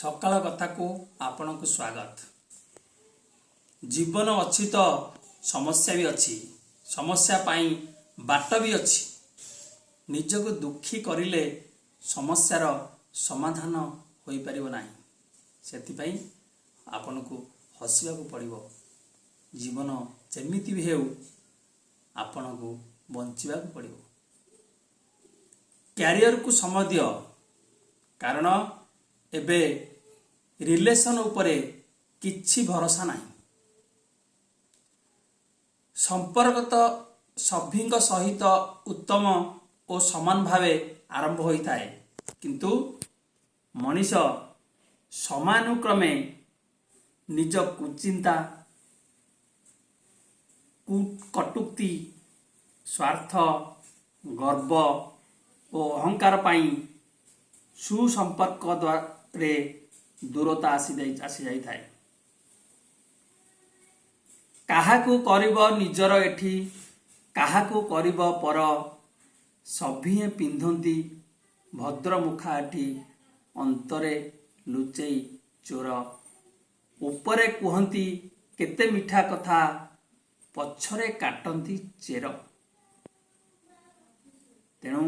सकाळ कथा को आपण को स्वागत। जीवन अच्छी तो समस्या भी अच्छी, समस्या पाई बाट भी अच्छी। निज को दुखी करिले समस्यार समाधान होई परिबो नाही। सेति पई आपण को हसिबा को पड़िबो। जीवन जेमिति भी हेउ आपण को बंचिबा को पड़िबो। कैरियर को समय दियो, कारण एबे रिलेशन उपरे किछि भरोसा नाही। संपर्क तो सभीक सहित उत्तम और समान भावे आरंभ होता है, किंतु मनीष समानुक्रमे निज कुचिंता कटुक्ति स्वार्थ गर्व और अहंकार पाई सुसंपर्क द्वारे दूरता आसी जाई थाए। काहाकू करिबो निजर एठी, काहाकू करिबो पर, सभिए पिंधंती भद्र मुखाठी, अंतरे लुचेई चोर। उपरे कुहंती केते मिठा कथा, पछरे काटंती चेर। तेणु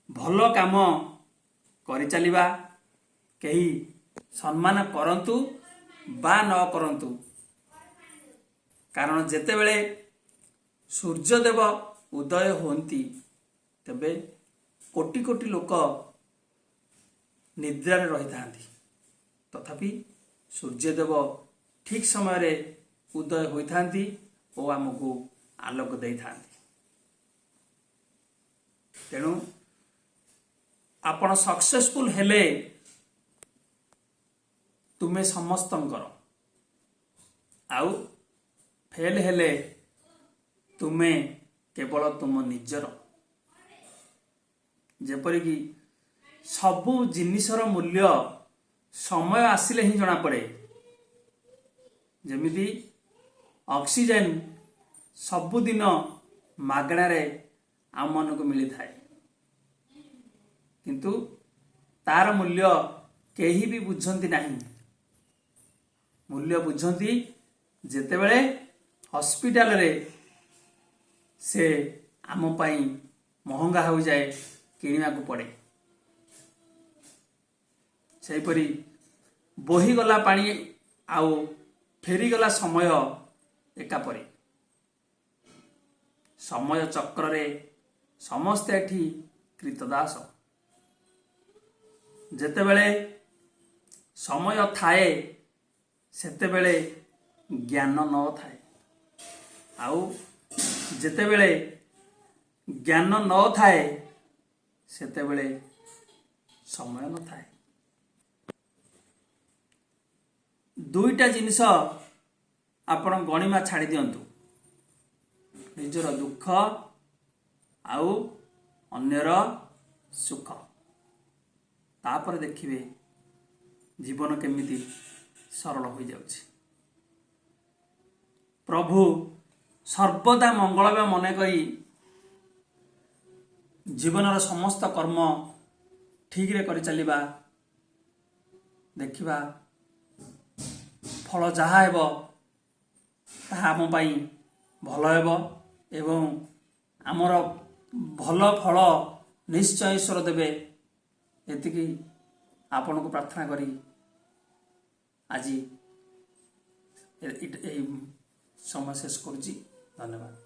भल काम करि चलिबा, केही सम्मान करंतु बा न करंतु, कारण जेतेबेले सूर्यदेव उदय होती तेबे कोटि कोटि लोक निद्रा रही था, तथापि सूर्यदेव ठीक समय रे उदय होता और आमको आलोक दे था। तेणु आपण सक्सेसफुल हेले तुमे समस्तंकर, आउ फेल हेले तुमे केवल तुम निजर। जेपरि कि सबु जिनिसर मूल्य समय आसिले ही जना पड़े। जेमिति ऑक्सीजन सबुदिन मागणारे आम मन को मिली थाए, किंतु तार मूल्य केही भी बुझंती नहीं। मूल्य बुझंती जेतेबेले हॉस्पिटल रे से आम पाई महंगा हो जाए, किणवा को पड़े। सेपरी बोही गला पानी आउ फेरी गला समय एका परे। समय चक्र रे समस्ते एठी कृतदास। जेतेबेले समय थाए सेतेबेले ज्ञान न थाए, आउ जेतेबेले ज्ञान न थाए सेतेबेले समय न थाए। दुईटा जिनिस आपण गणिमा छाड़ी दियंतु, निजर दुख आउ अन्यर सुख। तापर देखिए जीवन केमिति सरल हो जाउछि। प्रभु सर्वदा मंगलमय मन करी जीवनर समस्त कर्म ठीक रे करि चलिबा, देखिबा फल जहा हेबो ताहा आम पाई भल हेबो, एवं आमर भल फल निश्चय ईश्वर देबे। एतिकी आपण को प्रार्थना करी आज समय शेष करुछि। धन्यवाद।